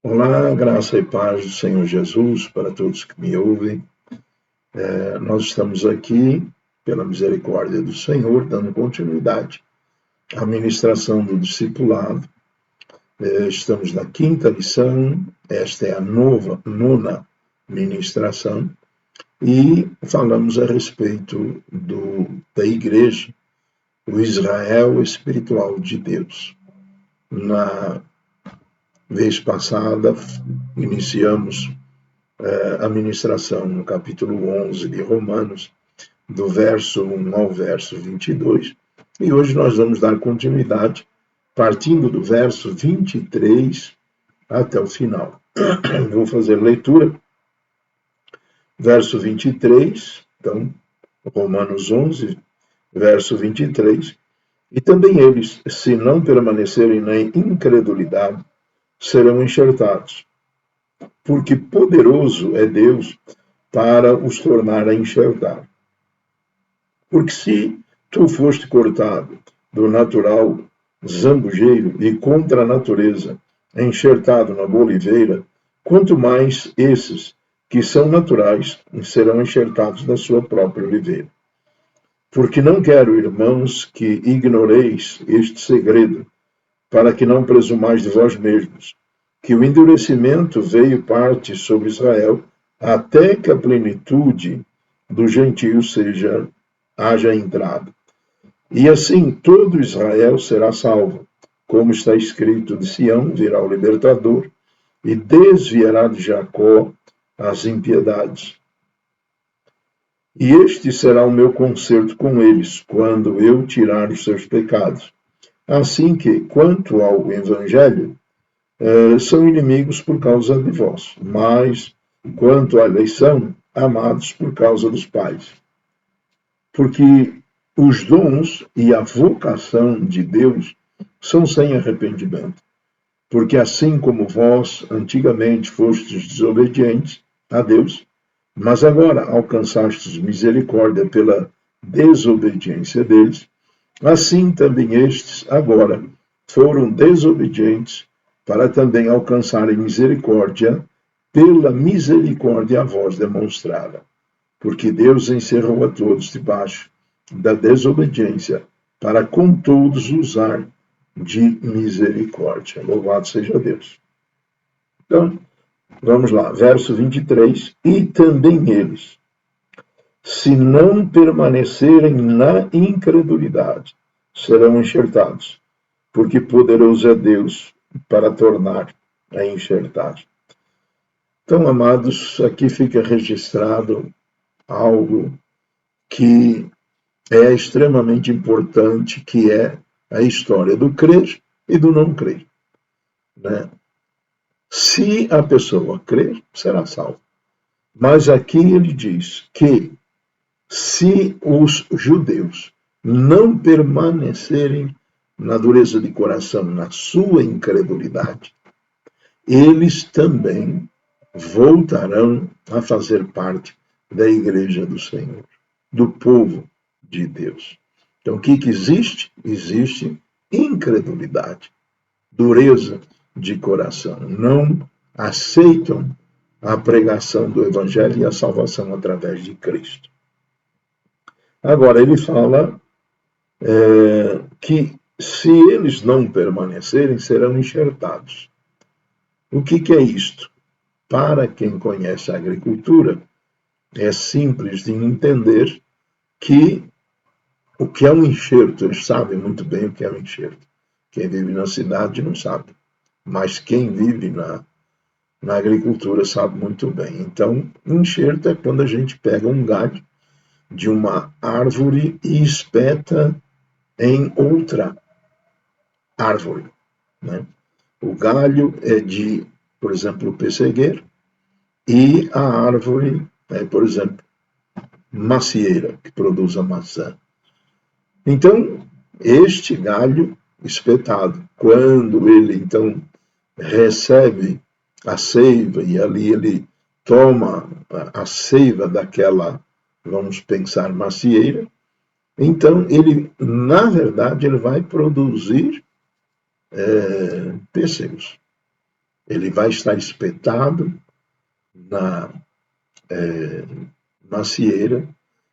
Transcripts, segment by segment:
Olá, graça e paz do Senhor Jesus para todos que me ouvem. Nós estamos aqui, pela misericórdia do Senhor, dando continuidade à ministração do discipulado. Estamos na quinta lição, esta é a nona ministração, e falamos a respeito da igreja, o Israel espiritual de Deus. Na vez passada, iniciamos a ministração no capítulo 11 de Romanos, do verso 1 ao verso 22, e hoje nós vamos dar continuidade, partindo do verso 23 até o final. Vou fazer leitura, verso 23, então, Romanos 11, verso 23, e também eles, se não permanecerem na incredulidade, serão enxertados, porque poderoso é Deus para os tornar a enxertar. Porque se tu foste cortado do natural zambujeiro e contra a natureza, enxertado na boa oliveira, quanto mais esses que são naturais serão enxertados na sua própria oliveira. Porque não quero, irmãos, que ignoreis este segredo, para que não presumais de vós mesmos, que o endurecimento veio parte sobre Israel, até que a plenitude do gentio haja entrado. E assim todo Israel será salvo, como está escrito: de Sião virá o libertador, e desviará de Jacó as impiedades. E este será o meu concerto com eles, quando eu tirar os seus pecados. Assim que, quanto ao evangelho, são inimigos por causa de vós, mas, quanto à eleição, amados por causa dos pais. Porque os dons e a vocação de Deus são sem arrependimento. Porque assim como vós antigamente fostes desobedientes a Deus, mas agora alcançastes misericórdia pela desobediência deles, assim também estes agora foram desobedientes para também alcançarem misericórdia pela misericórdia a vós demonstrada. Porque Deus encerrou a todos debaixo da desobediência, para com todos usar de misericórdia. Louvado seja Deus. Então, vamos lá, verso 23. E também eles, se não permanecerem na incredulidade, serão enxertados, porque poderoso é Deus para tornar a enxertar. Então, amados, aqui fica registrado algo que é extremamente importante, que é a história do crer e do não crer. Né? Se a pessoa crer, será salva. Mas aqui ele diz que se os judeus não permanecerem na dureza de coração, na sua incredulidade, eles também voltarão a fazer parte da igreja do Senhor, do povo de Deus. Então, o que existe? Existe incredulidade, dureza de coração. Não aceitam a pregação do Evangelho e a salvação através de Cristo. Agora, ele fala que se eles não permanecerem, serão enxertados. O que é isto? Para quem conhece a agricultura, é simples de entender que o que é um enxerto, eles sabem muito bem o que é um enxerto. Quem vive na cidade não sabe, mas quem vive na agricultura sabe muito bem. Então, enxerto é quando a gente pega um galho de uma árvore e espeta em outra árvore. Né? O galho é de, por exemplo, o pessegueiro, e a árvore é, por exemplo, macieira, que produz a maçã. Então, este galho espetado, quando ele, então, recebe a seiva, e ali ele toma a seiva daquela, vamos pensar, macieira, então ele, na verdade, ele vai produzir pêssegos. Ele vai estar espetado na macieira,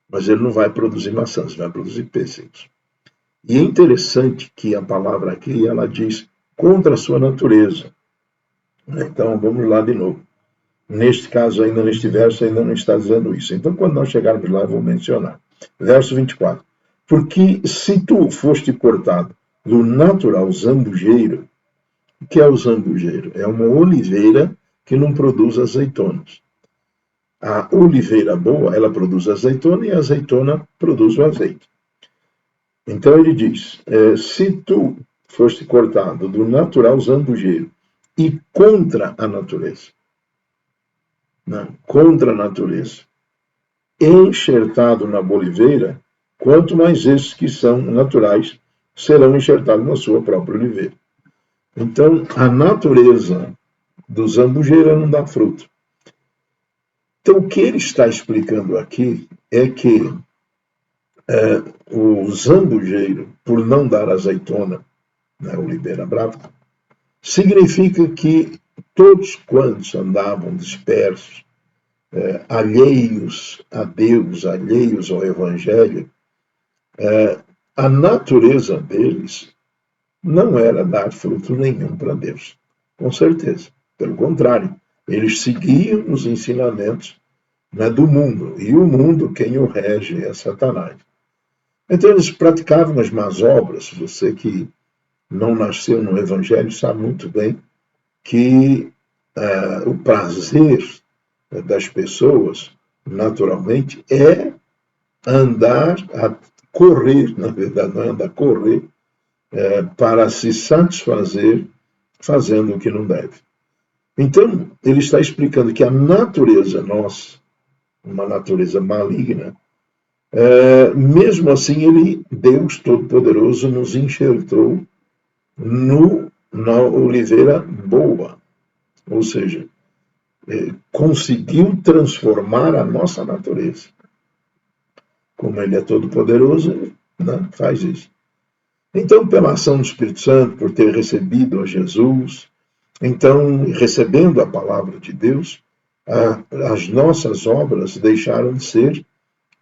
mas ele não vai produzir maçãs, vai produzir pêssegos. E é interessante que a palavra aqui, ela diz contra a sua natureza. Então, vamos lá de novo. Neste caso, ainda neste verso, ainda não está dizendo isso. Então, quando nós chegarmos lá, eu vou mencionar. Verso 24. Porque se tu foste cortado do natural zambujeiro, o que é o zambujeiro? É uma oliveira que não produz azeitonas. A oliveira boa, ela produz azeitona e a azeitona produz o azeite. Então ele diz, se tu foste cortado do natural zambujeiro e contra a natureza, contra a natureza, enxertado na oliveira, quanto mais esses que são naturais serão enxertados na sua própria oliveira. Então, a natureza do zambujeiro não dá fruto. Então, o que ele está explicando aqui é que o zambujeiro, por não dar azeitona na oliveira brava, significa que todos quantos andavam dispersos, alheios a Deus, alheios ao Evangelho, a natureza deles não era dar fruto nenhum para Deus, com certeza. Pelo contrário, eles seguiam os ensinamentos do mundo, e o mundo quem o rege é Satanás. Então eles praticavam as más obras. Você que não nasceu no Evangelho sabe muito bem que o prazer das pessoas, naturalmente, é andar, a correr, na verdade, não é andar, correr, para se satisfazer fazendo o que não deve. Então, ele está explicando que a natureza nossa, uma natureza maligna, mesmo assim, Deus Todo-Poderoso, nos enxertou na oliveira boa. Ou seja, conseguiu transformar a nossa natureza. Como ele é todo-poderoso, ele faz isso. Então, pela ação do Espírito Santo, por ter recebido a Jesus, então, recebendo a palavra de Deus, as nossas obras deixaram de ser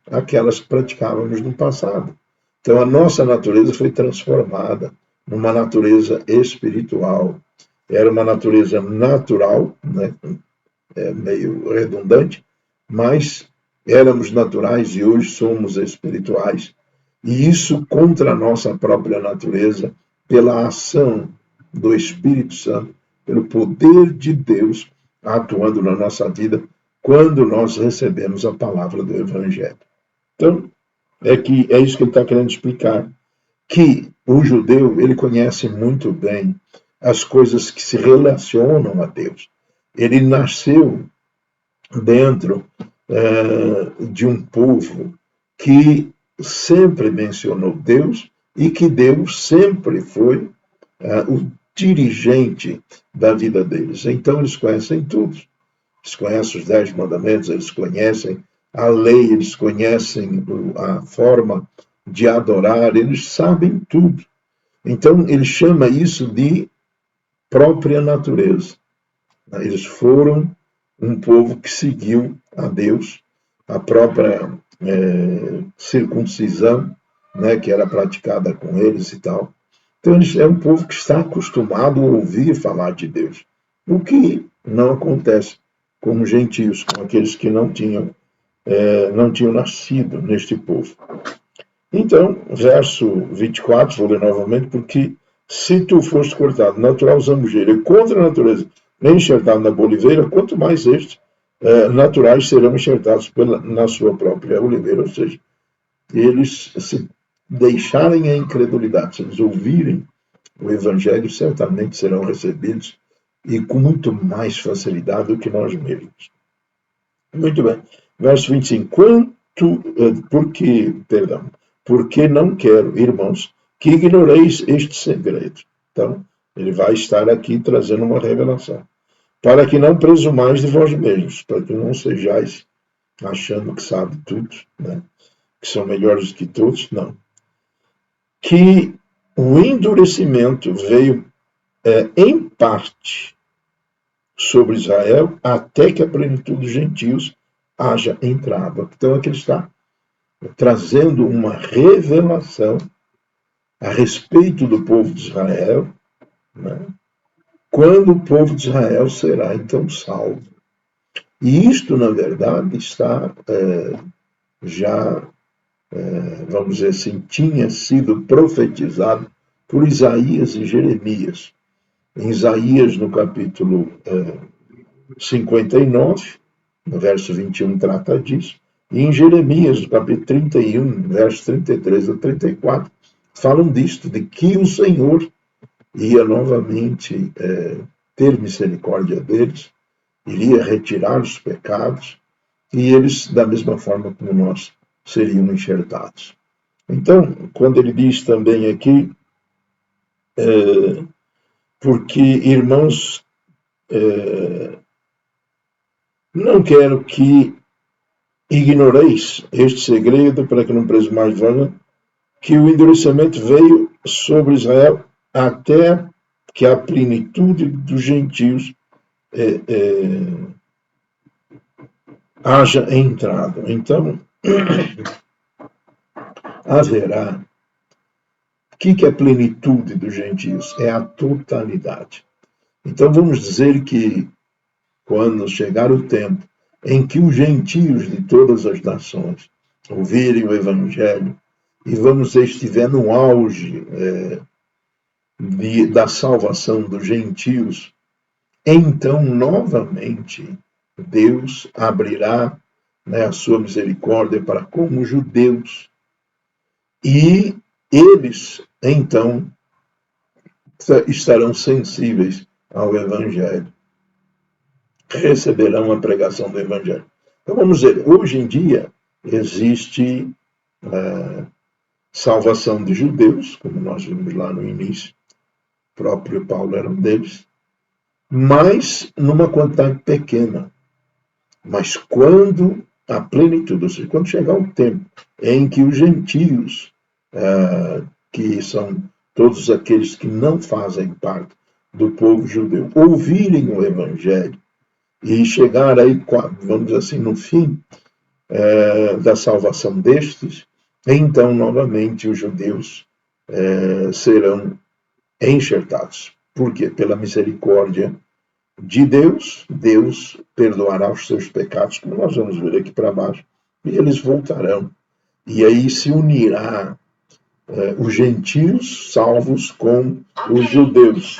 aquelas que praticávamos no passado. Então, a nossa natureza foi transformada numa natureza espiritual. Era uma natureza natural, meio redundante, mas éramos naturais e hoje somos espirituais. E isso contra a nossa própria natureza, pela ação do Espírito Santo, pelo poder de Deus atuando na nossa vida, quando nós recebemos a palavra do Evangelho. Então, é isso que ele está querendo explicar, que o judeu, ele conhece muito bem as coisas que se relacionam a Deus. Ele nasceu dentro de um povo que sempre mencionou Deus e que Deus sempre foi o dirigente da vida deles. Então, eles conhecem tudo. Eles conhecem os 10 mandamentos, eles conhecem a lei, eles conhecem a forma de adorar, eles sabem tudo. Então, ele chama isso de própria natureza. Eles foram um povo que seguiu a Deus, a própria circuncisão, que era praticada com eles e tal. Então, é um povo que está acostumado a ouvir falar de Deus, o que não acontece com os gentios, com aqueles que não tinham nascido neste povo. Então, verso 24, vou ler novamente, porque se tu foste cortado natural zambujeiro e contra a natureza enxertado na oliveira, quanto mais estes naturais serão enxertados na sua própria oliveira, ou seja, eles se deixarem a incredulidade, se eles ouvirem o Evangelho, certamente serão recebidos e com muito mais facilidade do que nós mesmos. Muito bem. Verso 25. Porque não quero, irmãos, que ignoreis este segredo. Então, ele vai estar aqui trazendo uma revelação. Para que não presumais de vós mesmos, para que não sejais achando que sabe tudo, que são melhores que todos, não. Que o endurecimento veio em parte sobre Israel até que a plenitude dos gentios haja entrado. Então aqui ele está trazendo uma revelação a respeito do povo de Israel, né? Quando o povo de Israel será então salvo. E isto, na verdade, está já, vamos dizer assim, tinha sido profetizado por Isaías e Jeremias. Em Isaías, no capítulo 59, no verso 21, trata disso. E em Jeremias, no capítulo 31, versos 33 a 34, falam disto, de que o Senhor ia novamente ter misericórdia deles, iria retirar os pecados, e eles, da mesma forma como nós, seriam enxertados. Então, quando ele diz também aqui, porque, irmãos, não quero que ignoreis este segredo, para que não presumais vós, que o endurecimento veio sobre Israel até que a plenitude dos gentios haja entrado. Então, haverá. O que é a plenitude dos gentios? É a totalidade. Então, vamos dizer que quando chegar o tempo em que os gentios de todas as nações ouvirem o Evangelho, e vamos dizer, estiver no auge da salvação dos gentios, então, novamente, Deus abrirá, a sua misericórdia para com os judeus. E eles, então, estarão sensíveis ao Evangelho. Receberão a pregação do Evangelho. Então, vamos dizer, hoje em dia existe salvação de judeus, como nós vimos lá no início, o próprio Paulo era um deles, mas numa quantidade pequena. Mas quando a plenitude, ou seja, quando chegar o tempo em que os gentios, que são todos aqueles que não fazem parte do povo judeu, ouvirem o Evangelho e chegar aí, vamos dizer assim, no fim da salvação destes, então novamente os judeus serão enxertados. Por quê? Pela misericórdia de Deus, Deus perdoará os seus pecados, como nós vamos ver aqui para baixo, e eles voltarão. E aí se unirá os gentios salvos com os judeus.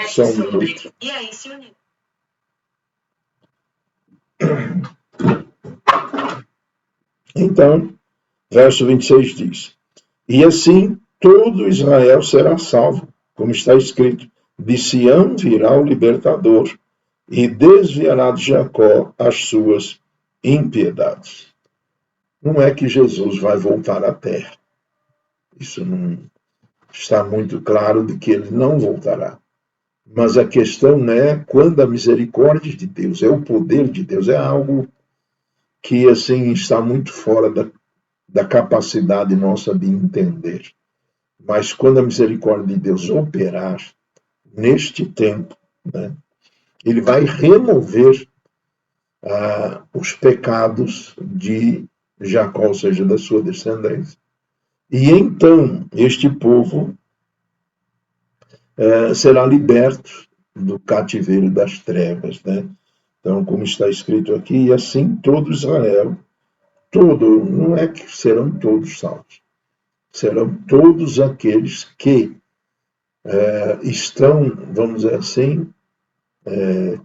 Só um minuto. E aí se unirá. Então, verso 26 diz: e assim todo Israel será salvo, como está escrito: de Sião virá o libertador, e desviará de Jacó as suas impiedades. Não é que Jesus vai voltar à terra. Isso não está muito claro de que ele não voltará. Mas a questão é quando a misericórdia de Deus, é o poder de Deus, é algo que assim está muito fora da capacidade nossa de entender. Mas quando a misericórdia de Deus operar neste tempo, ele vai remover os pecados de Jacó, ou seja, da sua descendência. E então este povo será liberto do cativeiro das trevas. Então, como está escrito aqui, e assim todo Israel, não é que serão todos salvos, serão todos aqueles que estão, vamos dizer assim,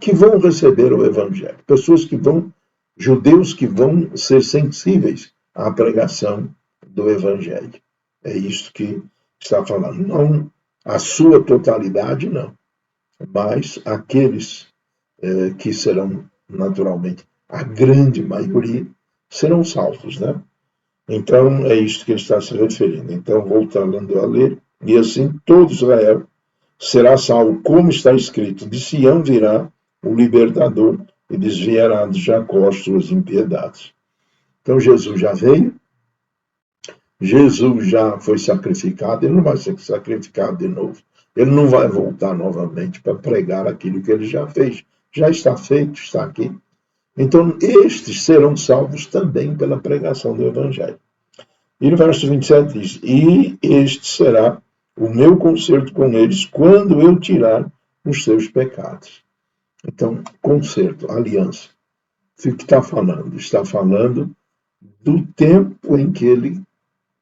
que vão receber o Evangelho. Judeus que vão ser sensíveis à pregação do Evangelho. É isso que está falando. Não a sua totalidade, não. Mas aqueles que serão, naturalmente, a grande maioria, serão salvos, Então, é isto que ele está se referindo. Então, voltando a ler, e assim todo Israel será salvo, como está escrito: de Sião virá o libertador e desviará de Jacó as suas impiedades. Então, Jesus já veio, Jesus já foi sacrificado, ele não vai ser sacrificado de novo. Ele não vai voltar novamente para pregar aquilo que ele já fez. Já está feito, está aqui. Então, estes serão salvos também pela pregação do Evangelho. E no verso 27 diz: E este será o meu concerto com eles quando eu tirar os seus pecados. Então, concerto, aliança. O que está falando? Está falando do tempo em que ele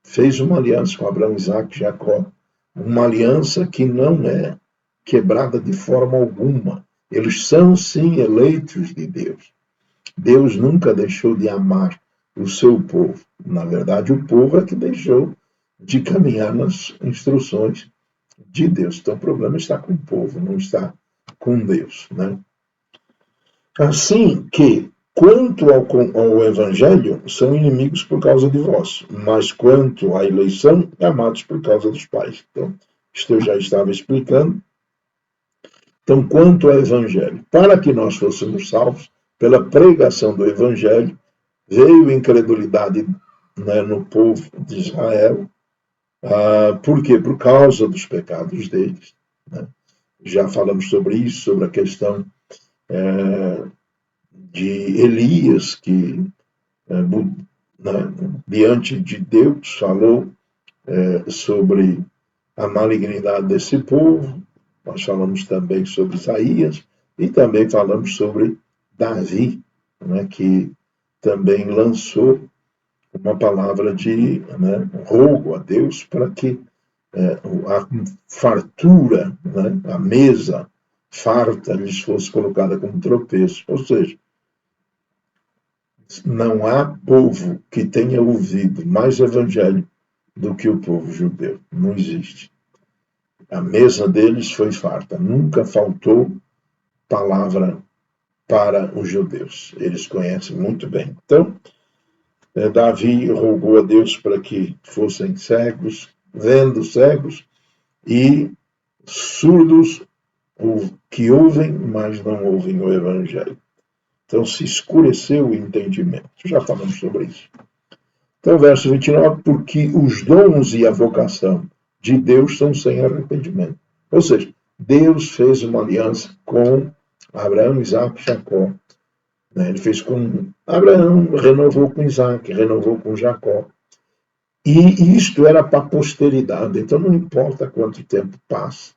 fez uma aliança com Abraão, Isaac e Jacó. Uma aliança que não é quebrada de forma alguma. Eles são, sim, eleitos de Deus. Deus nunca deixou de amar o seu povo. Na verdade, o povo é que deixou de caminhar nas instruções de Deus. Então, o problema está com o povo, não está com Deus, né? Assim que, quanto ao Evangelho, são inimigos por causa de vós, mas quanto à eleição, amados por causa dos pais. Então, isto eu já estava explicando. Então, quanto ao Evangelho, para que nós fôssemos salvos, pela pregação do Evangelho, veio incredulidade, né, no povo de Israel. Por quê? Por causa dos pecados deles, né? Já falamos sobre isso, sobre a questão de Elias, que diante de Deus falou sobre a malignidade desse povo. Nós falamos também sobre Isaías e também falamos sobre Davi, né, que também lançou uma palavra de rogo a Deus para que a fartura, né, a mesa farta lhes fosse colocada como tropeço. Ou seja, não há povo que tenha ouvido mais evangelho do que o povo judeu. Não existe. A mesa deles foi farta. Nunca faltou palavra para os judeus. Eles conhecem muito bem. Então, Davi rogou a Deus para que fossem cegos, vendo cegos, e surdos que ouvem, mas não ouvem o evangelho. Então, se escureceu o entendimento. Já falamos sobre isso. Então, verso 29, porque os dons e a vocação de Deus são sem arrependimento. Ou seja, Deus fez uma aliança com Abraão, Isaac e Jacó. Ele fez com Abraão, renovou com Isaac, renovou com Jacó. E isto era para a posteridade. Então, não importa quanto tempo passa.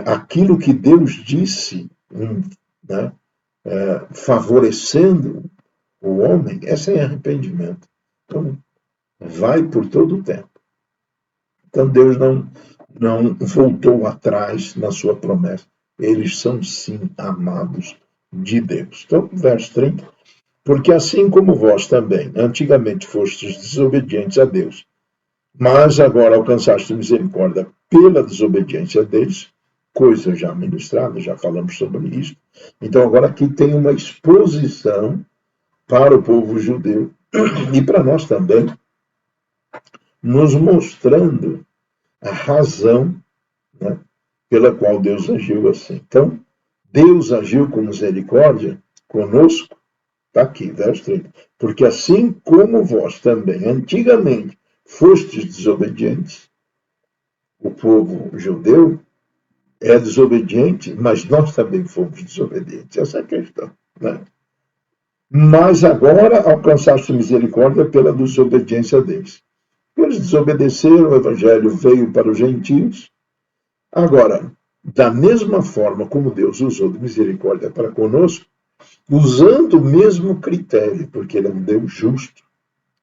Aquilo que Deus disse, né, favorecendo o homem, é sem arrependimento. Então, vai por todo o tempo. Então, Deus não voltou atrás na sua promessa. Eles são, sim, amados de Deus. Então, verso 30. Porque assim como vós também, antigamente fostes desobedientes a Deus, mas agora alcançaste misericórdia pela desobediência deles, coisa já ministrada, já falamos sobre isso. Então, agora aqui tem uma exposição para o povo judeu e para nós também, nos mostrando a razão, né, pela qual Deus agiu assim. Então, Deus agiu com misericórdia conosco, está aqui, verso 30. Porque assim como vós também, antigamente, fostes desobedientes, o povo judeu é desobediente, mas nós também fomos desobedientes. Essa é a questão, né? Mas agora alcançaste misericórdia pela desobediência deles. Eles desobedeceram, o evangelho veio para os gentios. Agora, da mesma forma como Deus usou de misericórdia para conosco, usando o mesmo critério, porque ele é um Deus justo,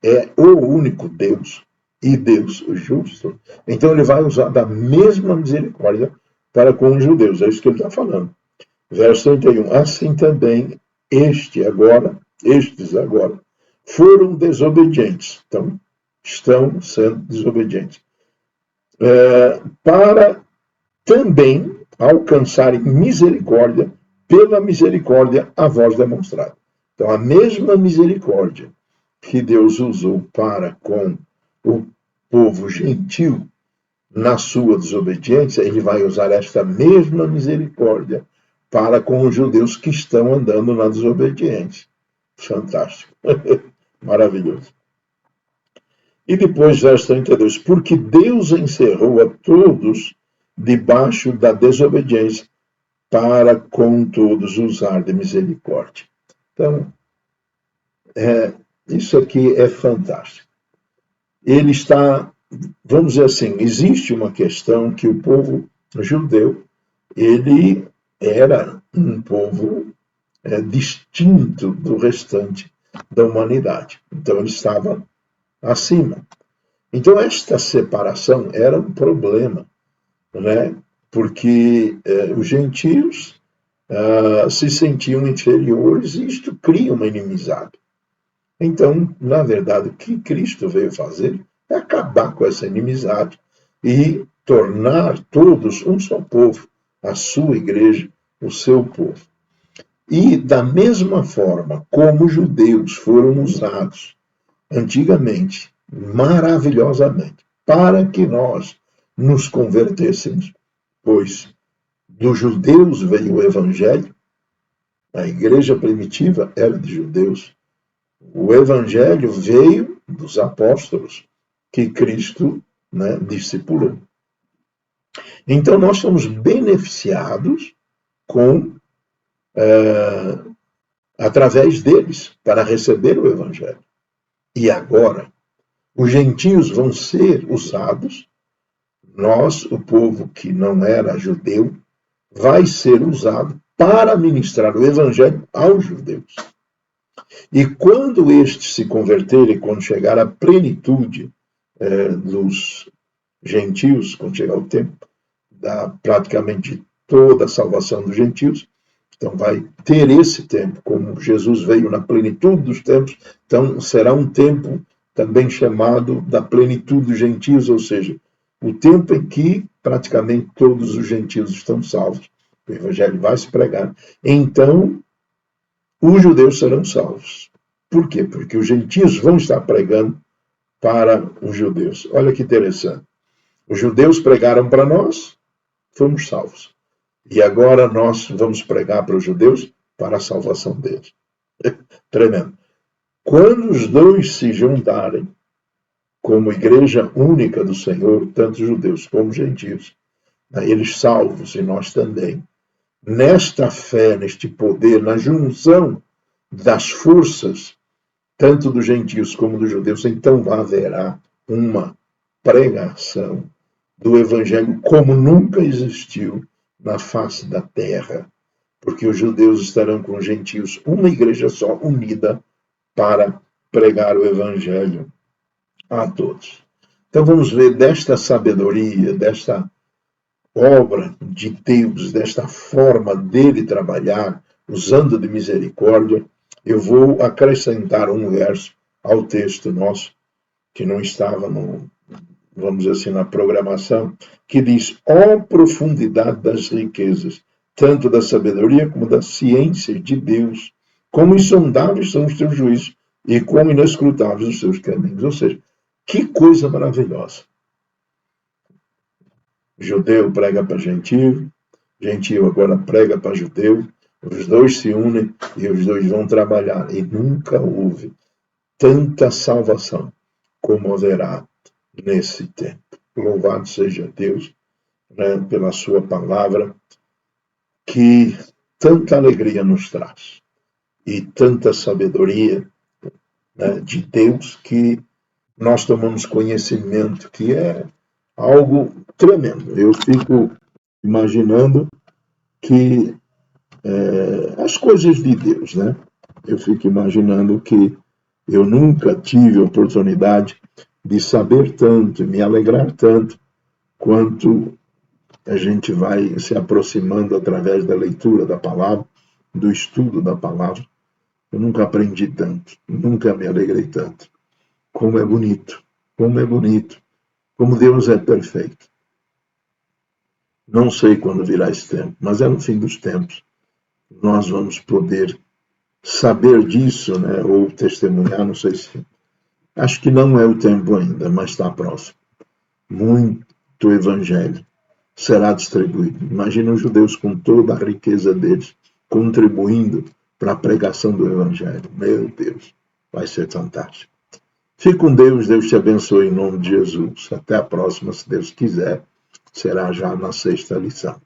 é o único Deus e Deus justo, então ele vai usar da mesma misericórdia para com os judeus. É isso que ele está falando. Verso 31. Assim também estes agora, foram desobedientes. Então, estão sendo desobedientes. Para também alcançarem misericórdia pela misericórdia a vós demonstrada. Então, a mesma misericórdia que Deus usou para com o povo gentil na sua desobediência, ele vai usar esta mesma misericórdia para com os judeus que estão andando na desobediência. Fantástico. Maravilhoso. E depois, verso 32, porque Deus encerrou a todos debaixo da desobediência, para com todos usar de misericórdia. Então, isso aqui é fantástico. Ele está, vamos dizer assim, existe uma questão que o povo judeu, ele era um povo distinto do restante da humanidade. Então, ele estava acima. Então, esta separação era um problema, né? Porque os gentios se sentiam inferiores e isto cria uma inimizade. Então, na verdade, o que Cristo veio fazer é acabar com essa inimizade e tornar todos um só povo, a sua igreja, o seu povo. E da mesma forma como os judeus foram usados antigamente, maravilhosamente, para que nós nos convertêssemos, pois dos judeus veio o evangelho, a igreja primitiva era de judeus, o evangelho veio dos apóstolos que Cristo discipulou. Então nós somos beneficiados através deles para receber o evangelho. E agora, os gentios vão ser usados, nós, o povo que não era judeu, vai ser usado para ministrar o evangelho aos judeus. E quando estes se converterem, quando chegar à plenitude dos gentios, quando chegar o tempo da praticamente toda a salvação dos gentios, então vai ter esse tempo, como Jesus veio na plenitude dos tempos, então será um tempo também chamado da plenitude dos gentios, ou seja, o tempo em que praticamente todos os gentios estão salvos. O evangelho vai se pregar. Então, os judeus serão salvos. Por quê? Porque os gentios vão estar pregando para os judeus. Olha que interessante. Os judeus pregaram para nós, fomos salvos. E agora nós vamos pregar para os judeus para a salvação deles. Tremendo. Quando os dois se juntarem como igreja única do Senhor, tanto judeus como gentios, eles salvos e nós também, nesta fé, neste poder, na junção das forças, tanto dos gentios como dos judeus, então haverá uma pregação do evangelho como nunca existiu na face da terra, porque os judeus estarão com os gentios, uma igreja só, unida, para pregar o evangelho a todos. Então vamos ver desta sabedoria, desta obra de Deus, desta forma dele trabalhar, usando de misericórdia. Eu vou acrescentar um verso ao texto nosso, que não estava vamos dizer assim, na programação, que diz: ó profundidade das riquezas, tanto da sabedoria como da ciência de Deus, como insondáveis são os teus juízos e como inescrutáveis os seus caminhos. Ou seja, que coisa maravilhosa. Judeu prega para gentio, gentio agora prega para judeu, os dois se unem e os dois vão trabalhar. E nunca houve tanta salvação como haverá nesse tempo. Louvado seja Deus, pela sua palavra, que tanta alegria nos traz e tanta sabedoria de Deus, que nós tomamos conhecimento, que é algo tremendo. Eu fico imaginando que as coisas de Deus, eu fico imaginando que eu nunca tive oportunidade de saber tanto, me alegrar tanto, quanto a gente vai se aproximando através da leitura da palavra, do estudo da palavra. Eu nunca aprendi tanto, nunca me alegrei tanto. Como é bonito, como Deus é perfeito. Não sei quando virá esse tempo, mas é no fim dos tempos. Nós vamos poder saber disso, ou testemunhar, não sei se... Acho que não é o tempo ainda, mas está próximo. Muito evangelho será distribuído. Imagina os judeus com toda a riqueza deles, contribuindo para a pregação do evangelho. Meu Deus, vai ser fantástico. Fique com Deus, Deus te abençoe em nome de Jesus. Até a próxima, se Deus quiser. será já na sexta lição.